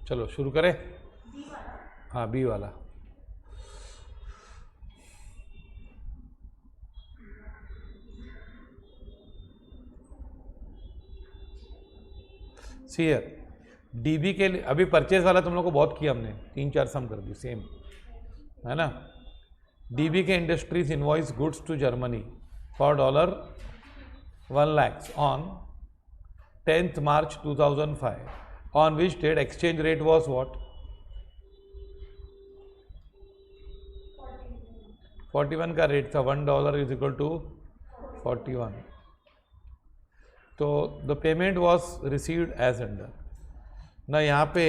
चलो शुरू करें। हाँ, बी वाला। सी हियर, डीबी के लिए अभी परचेज वाला तुम लोग को बहुत किया हमने, 3-4 सम कर दी सेम, है ना। डीबी के industries invoice goods to Germany for $1 lakhs on 10th March 2005, on which date exchange rate was what? 41 का रेट था, $1 इज इक्वल टू 41। तो the payment was received as under ना। यहाँ पे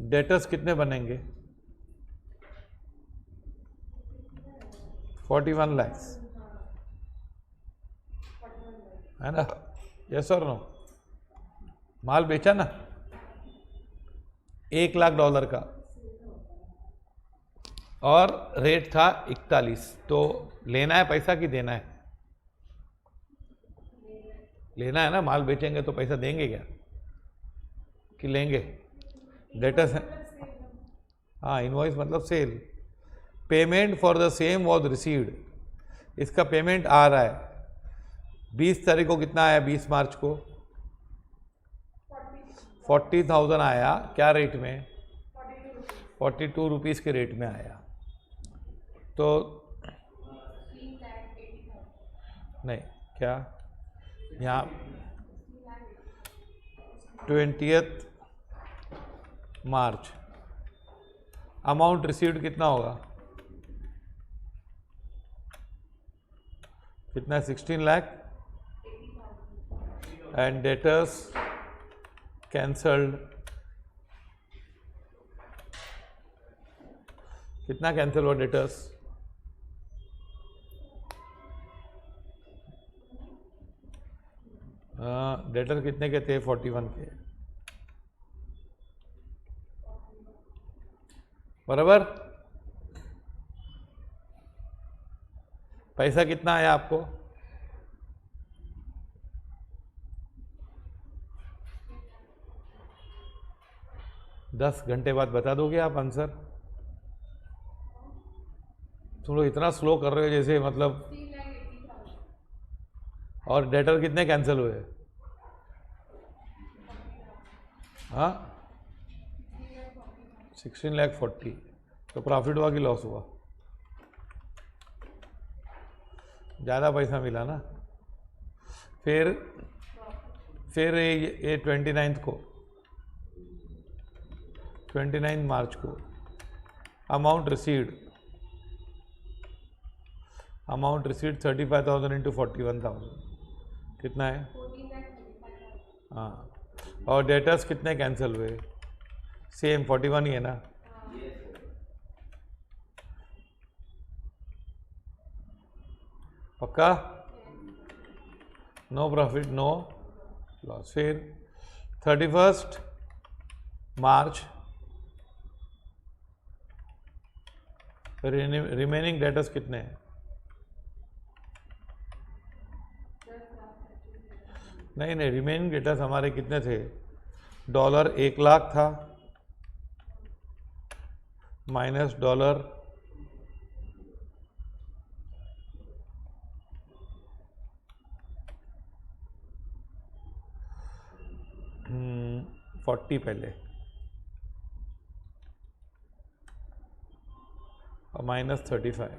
डेटर्स कितने बनेंगे? 41 lakhs, है ना। यस और नो? माल बेचा ना $1 लाख का, और रेट था 41। तो लेना है पैसा कि देना है? लेना है ना, माल बेचेंगे तो पैसा देंगे क्या कि लेंगे? डेटर्स है, हाँ, इनवॉइस मतलब sale. Payment for the same was received, इसका पेमेंट आ रहा है 20 तारीख को। कितना आया 20 मार्च को? 40,000 आया। क्या रेट में? 42 रुपीज़ के रेट में आया। तो नहीं, क्या यहाँ 20th मार्च अमाउंट रिसीव्ड कितना होगा? कितना? 16 लाख। एंड डेटर्स कैंसल्ड, कितना कैंसिल हुआ डेटर्स? डेटर कितने के थे? 41 के, बराबर। पैसा कितना आया आपको? दस घंटे बाद बता दोगे आप आंसर? तुम लोग इतना स्लो कर रहे हो जैसे मतलब। और डेटर कितने कैंसिल हुए? हाँ, 16,40,000। तो प्रॉफिट हुआ कि लॉस हुआ? ज़्यादा पैसा मिला ना। फिर ये 29 मार्च को अमाउंट रिसीव्ड 35,000 इंटू 41,000 कितना है? हाँ, और डेटर्स कितने कैंसिल हुए? सेम 41 ही है ना। पक्का? No profit no loss. फिर 31 मार्च रिमेनिंग डेटर्स कितने हैं? नहीं, रिमेनिंग डेटर्स हमारे कितने थे? $1 लाख था माइनस $40,000 पहले, और माइनस 35।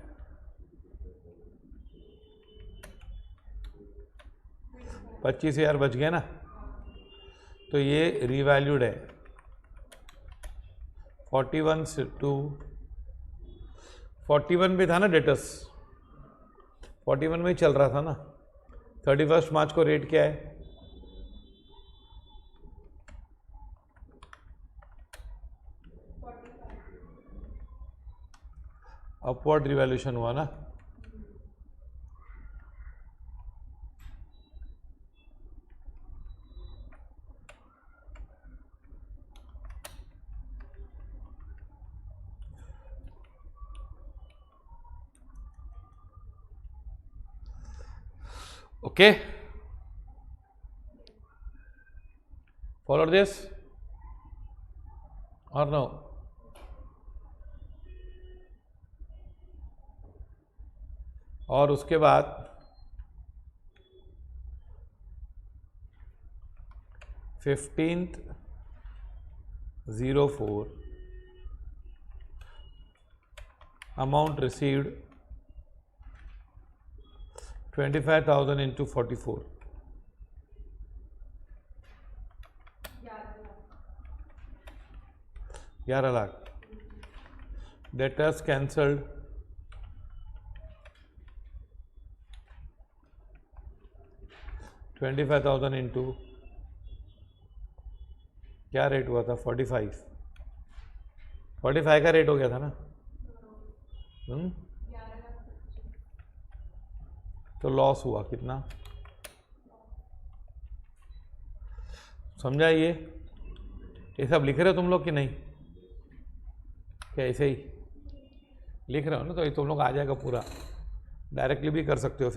$25,000 बच गया ना। तो ये रीवैल्यूड है 41 से टू 41 में था ना डेटर्स, 41 में ही चल रहा था ना। 31 मार्च को रेट क्या है? अपवर्ड रिवैल्यूशन हुआ ना। Okay, follow this. और नो, और उसके बाद 15/04 amount received 25,000 into 44, 11 lakh. Debtors cancelled 25,000 into क्या रेट हुआ था 45 का रेट हो गया था ना. तो लॉस हुआ कितना, समझा ये सब लिख रहे हो तुम लोग कि नहीं, क्या ऐसे ही लिख रहे हो ना, तो ये तुम लोग आ जाएगा पूरा. डायरेक्टली भी कर सकते हो,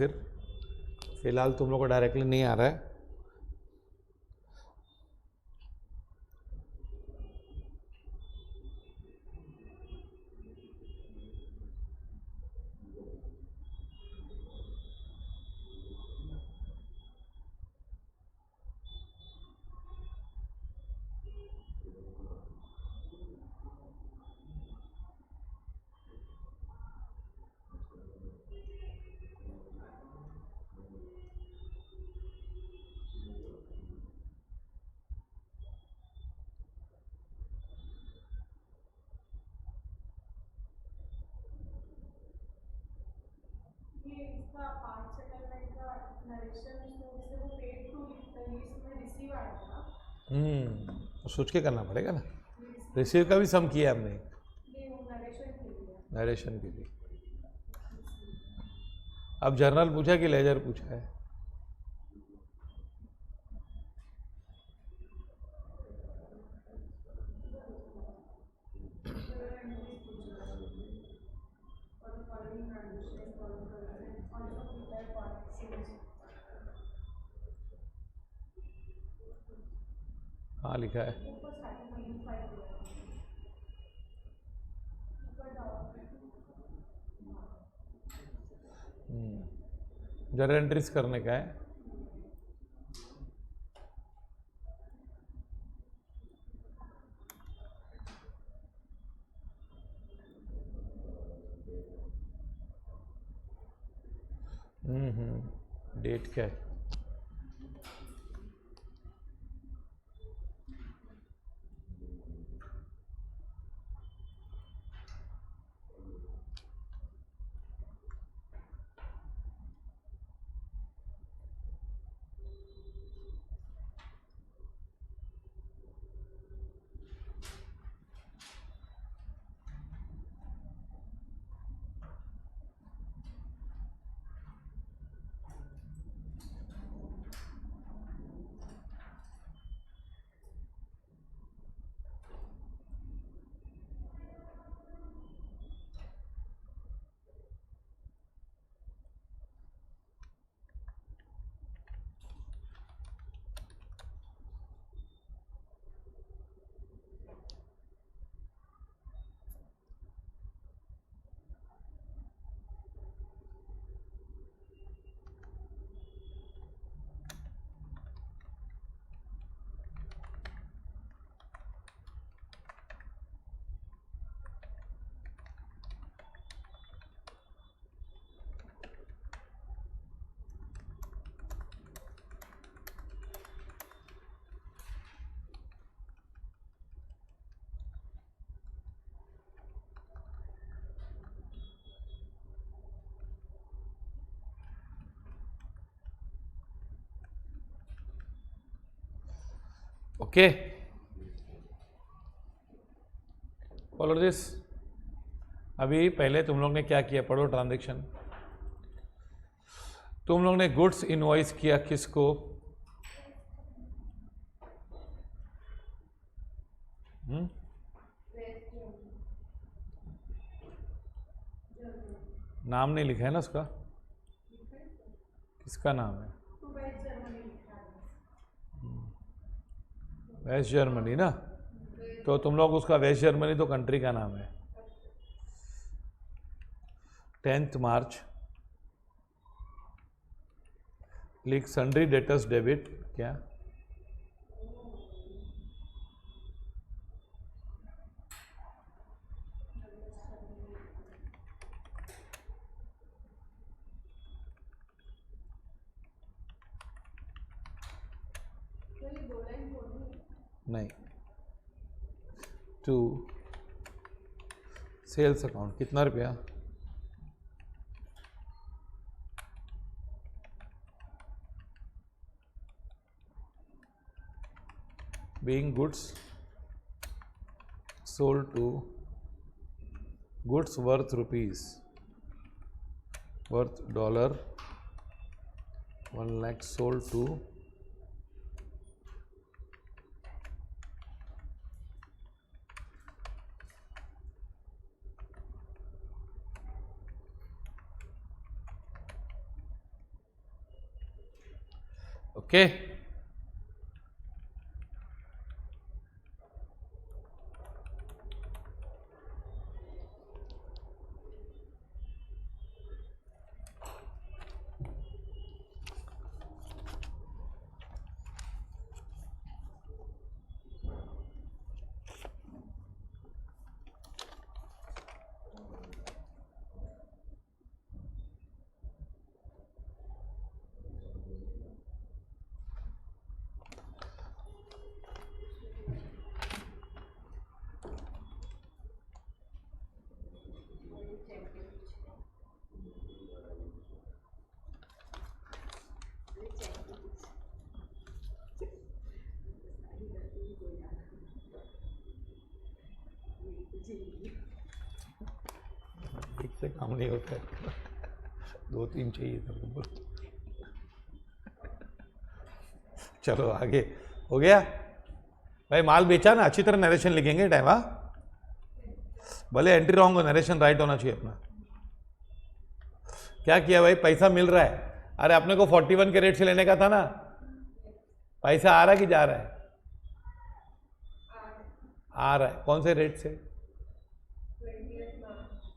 फिलहाल तुम लोग को डायरेक्टली नहीं आ रहा है. सोच के करना पड़ेगा ना. रिसीव का भी सम किया हमने, नरेशन के लिए. अब जर्नल पूछा कि लेजर पूछा है. हाँ लिखा है. जर्नल एंट्रीज करने का है. डेट क्या है, ओके. Follow this. अभी पहले तुम लोग ने क्या किया, पढ़ो ट्रांजैक्शन. तुम लोग ने गुड्स इनवॉइस किया किसको, नाम नहीं लिखा है ना उसका, किसका नाम है, वेस्ट जर्मनी ना. तो तुम लोग उसका वेस्ट जर्मनी तो कंट्री का नाम है। 10th मार्च लिख सन्ड्री डेटर्स डेबिट क्या नहीं, टू सेल्स अकाउंट कितना रुपया, being goods sold to goods worth rupees worth $1 lakh sold to okay. एक से काम नहीं होता है, 2-3 चाहिए था। चलो आगे हो गया भाई, माल बेचा ना, अच्छी तरह नरेशन लिखेंगे टाइम। हाँ भले एंट्री रॉन्ग हो, नरेशन राइट होना चाहिए अपना। क्या किया भाई, पैसा मिल रहा है। अरे अपने को 41 के रेट से लेने का था ना, पैसा आ रहा है कि जा रहा है? आ रहा है। कौन से रेट से?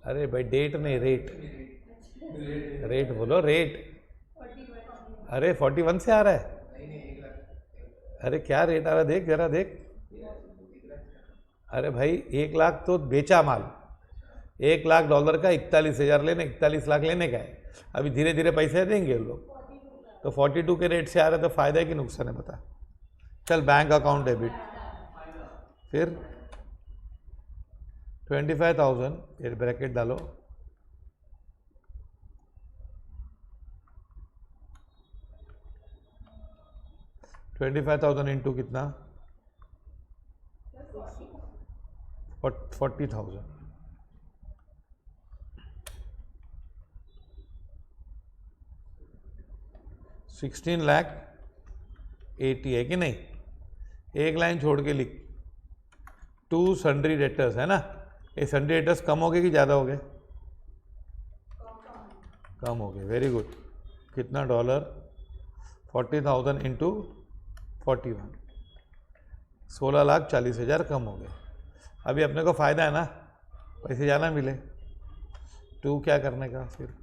अरे भाई डेट नहीं, रेट, रेट बोलो, रेट। अरे 41 से आ रहा है? अरे क्या रेट आ रहा है, देख जरा देख। अरे भाई 1 लाख तो बेचा माल, $1 लाख का 41,000 लेने, 41 लाख लेने का है। अभी धीरे धीरे पैसे देंगे लोग। तो 42 के रेट से आ रहा है, तो फायदा है कि नुकसान है बता। चल बैंक अकाउंट डेबिट, फिर 25,000 फिर ब्रैकेट डालो, $25,000 इंटू कितना, 40,000। 16,80,000 है कि नहीं? एक लाइन छोड़ के लिख, 2 सन्ड्री डेटर्स है ना। ये सन्ड्री डेटर्स कम हो गए कि ज़्यादा हो गए? कम हो गए, वेरी गुड। कितना $? 40,000 इंटू 41, 16,40,000 कम हो गए। अभी अपने को फ़ायदा है ना, पैसे ज़्यादा मिले। 2 क्या करने का फिर?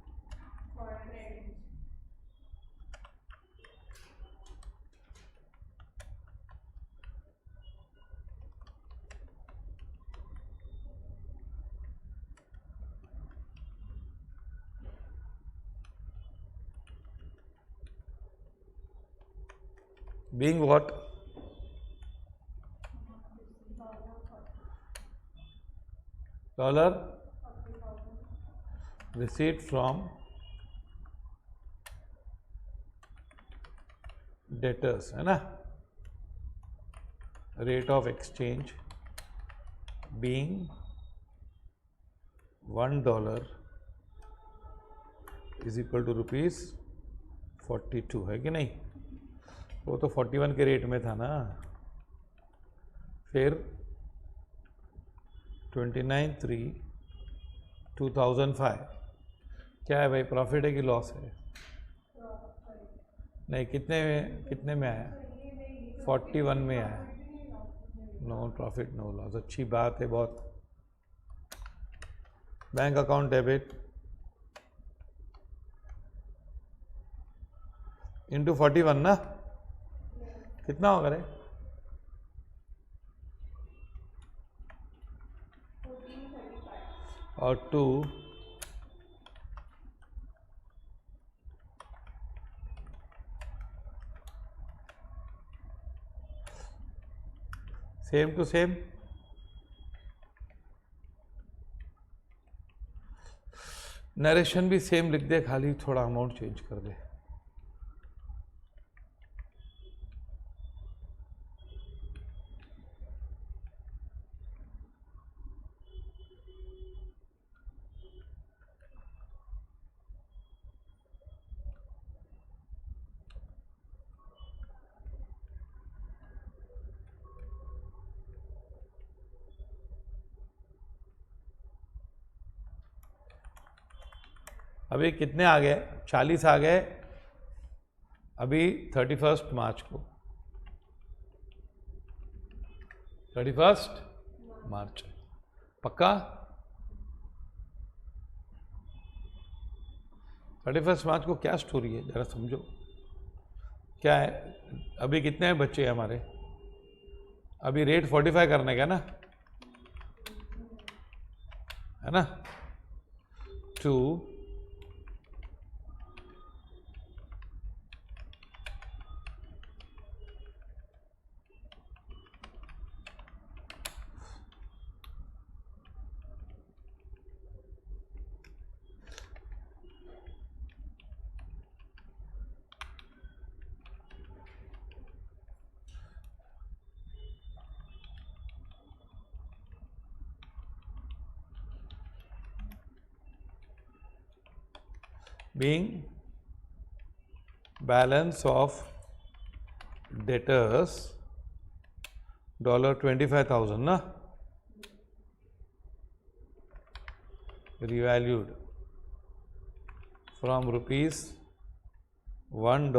Being what? $, receipt from debtors है ना। Rate of exchange being $1 is equal to ₹42 है कि नहीं? वो तो 41 के रेट में था ना। फिर 29/3/2005 क्या है भाई, प्रॉफिट है कि लॉस है? नहीं, कितने में आया? 41 में आया। नो प्रॉफिट नो लॉस, अच्छी बात है बहुत। बैंक अकाउंट डेबिट इंटू 41 ना, कितना होगा रे? और 2 सेम टू सेम, नरेशन भी सेम लिख दे, खाली थोड़ा अमाउंट चेंज कर दे। अभी कितने आ गए? 40 आ गए अभी 31 मार्च को, 31 मार्च पक्का? 31 मार्च को क्या स्टोरी है जरा समझो, क्या है? अभी कितने बच्चे हैं हमारे? अभी रेट 45 करने का ना, है ना? 2 being balance of debtors $25,000 ना, revalued from rupees $1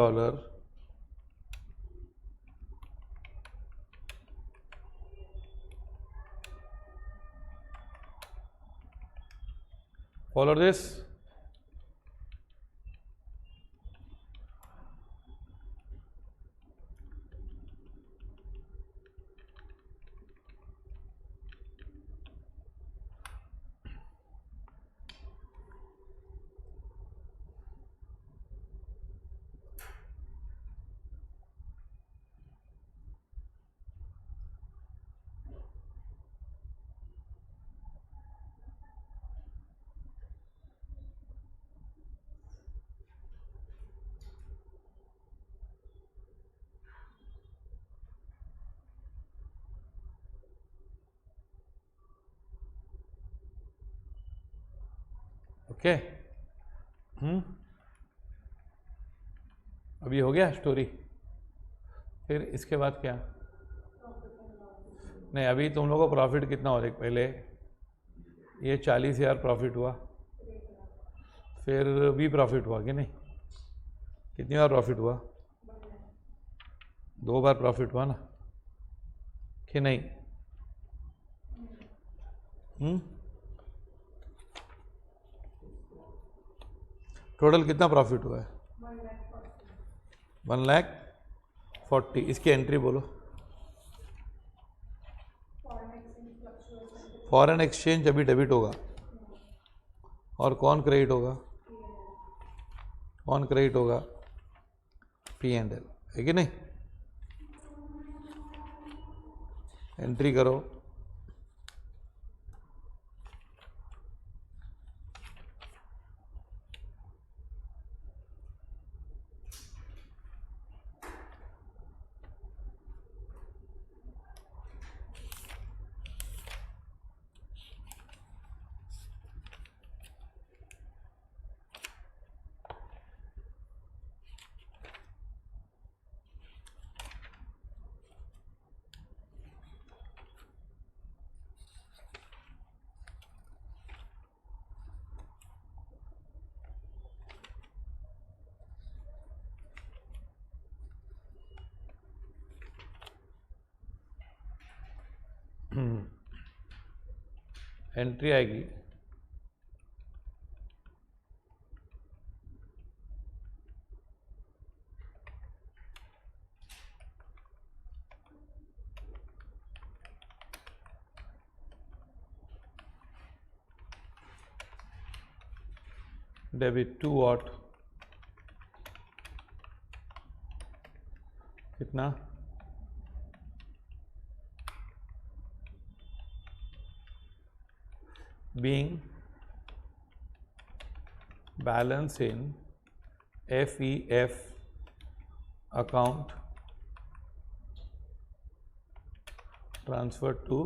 follow this, okay? अभी हो गया स्टोरी। फिर इसके बाद क्या? नहीं, अभी तुम लोगों को प्रॉफिट कितना हो रहा है? पहले ये 40,000 प्रॉफिट हुआ, फिर भी प्रॉफिट हुआ कि नहीं? कितनी बार प्रॉफिट हुआ? 2 बार प्रॉफिट हुआ ना, कि नहीं? टोटल कितना प्रॉफिट हुआ है? 1,40,000। इसकी एंट्री बोलो। फॉरेन एक्सचेंज अभी डेबिट होगा, और कौन क्रेडिट होगा? कौन क्रेडिट होगा? P&L, है कि नहीं? एंट्री करो। एंट्री आएगी डेबिट 2 वॉट, कितना? being balance in FEF account transferred to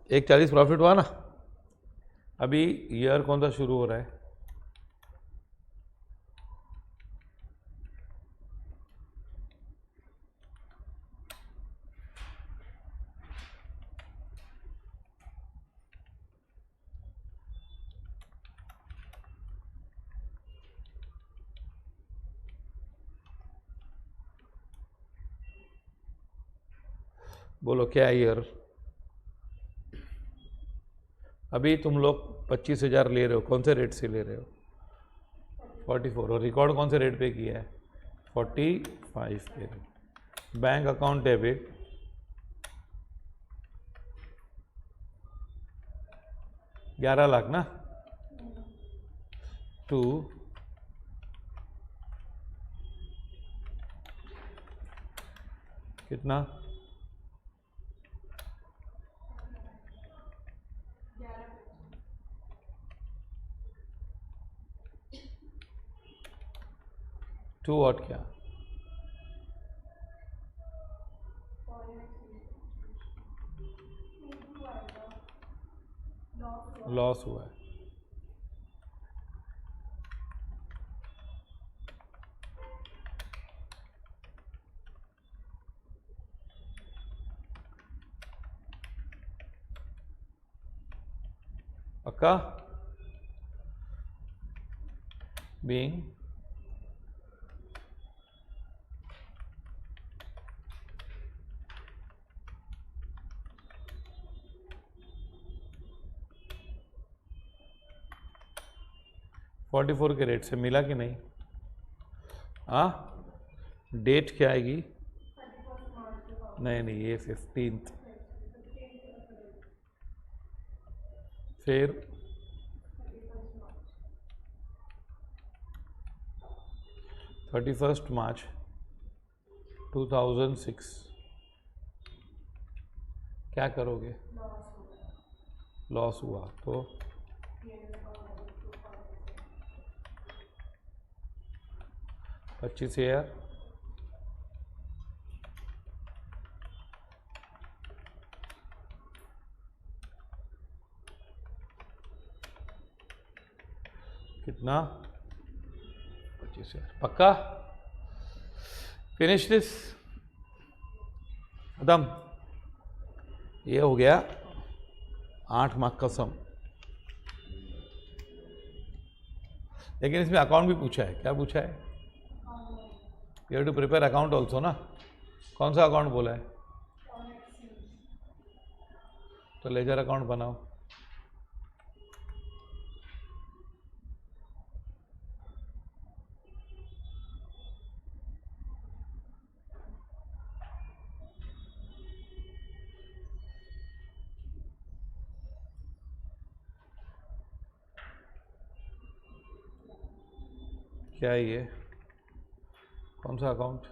140 profit हुआ ना। अभी ईयर कौन सा शुरू हो रहा है? बोलो क्या ईयर? अभी तुम लोग 25,000 ले रहे हो, कौन से रेट से ले रहे हो? 44। और रिकॉर्ड कौन से रेट पे किया है? 45 पे। बैंक अकाउंट डेबिट 11 लाख ना, टू कितना? 2 वॉट क्या? लॉस हुआ है। पक्का? बीइंग $44 के रेट से मिला कि नहीं? हाँ, डेट क्या आएगी? नहीं ये 15th। फिर 31 मार्च 2006 क्या करोगे? लॉस हुआ तो 25,000 कितना? 25,000। पक्का? फिनिश दिस, खत्म। ये हो गया 8 मार्क का सम। लेकिन इसमें अकाउंट भी पूछा है। क्या पूछा है? You have to prepare account also ना। कौन सा अकाउंट बोला है? तो लेजर अकाउंट बनाओ। क्या है ये? कौन सा अकाउंट?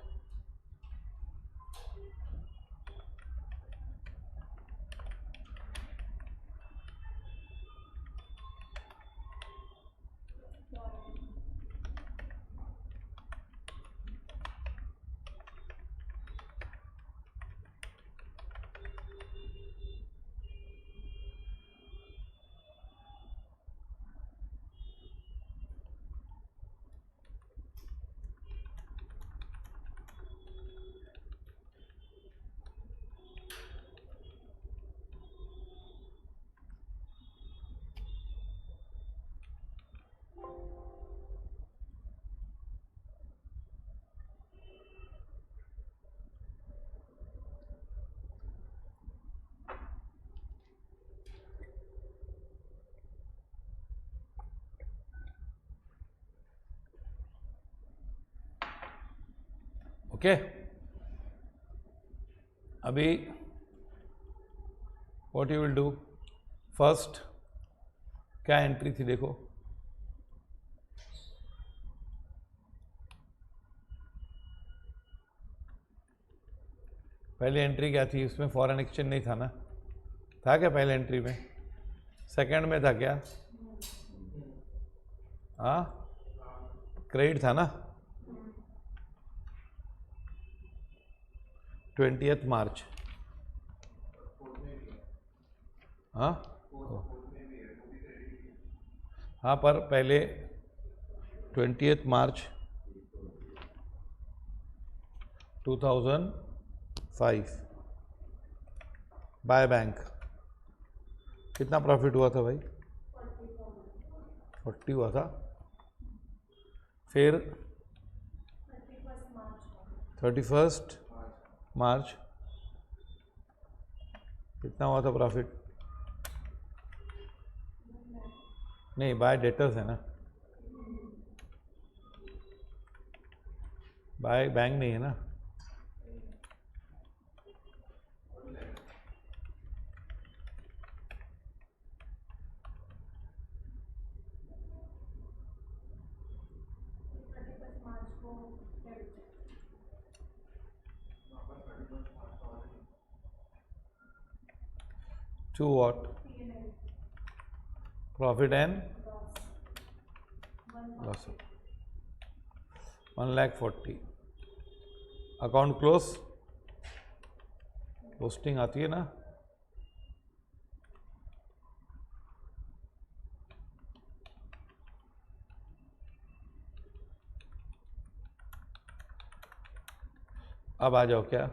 ओके, अभी what you will do first, क्या एंट्री थी देखो, पहली एंट्री क्या थी, उसमें फॉरेन एक्सचेंज नहीं था ना, था क्या पहले एंट्री में? सेकंड में था क्या? हाँ, क्रेडिट था ना, 20 मार्च। हाँ हाँ, पर पहले 20 मार्च 2005 बाय बैंक कितना प्रॉफिट हुआ था भाई? 40 हुआ था। फिर 31 मार्च कितना हुआ था प्रॉफिट? नहीं, बाय डेटर्स है ना, बाय बैंक नहीं है ना। To what? Profit and loss. 1,40,000 account close, posting आती है ना, अब आ जाओ क्या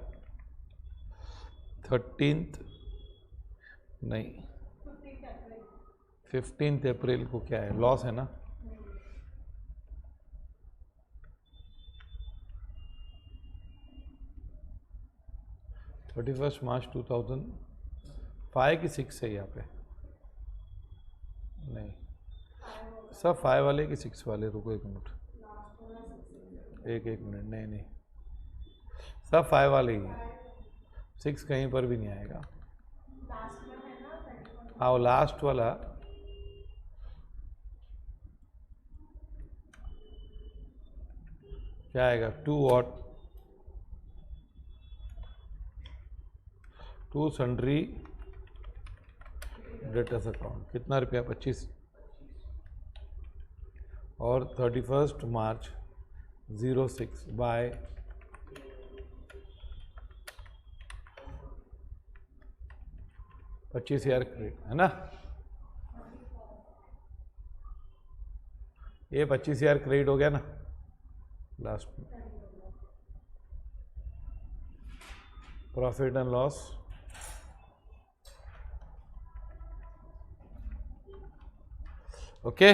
13 नहीं 15 अप्रैल को क्या है, लॉस है ना, मार्च 2005 की 6 है यहाँ पे, नहीं सब 5 वाले कि 6 वाले, रुको एक मिनट, एक मिनट, नहीं नहीं सब 5 वाले ही हैं, 6 कहीं पर भी नहीं आएगा। हाँ, वो लास्ट वाला क्या आएगा, 2 वॉट, 2 सन्ड्री डेटर्स अकाउंट, कितना रुपया? 25, और 31 मार्च 06 बाय 25,000 क्रेडिट है ना, ये 25,000 क्रेडिट हो गया ना लास्ट में। Profit and loss, okay.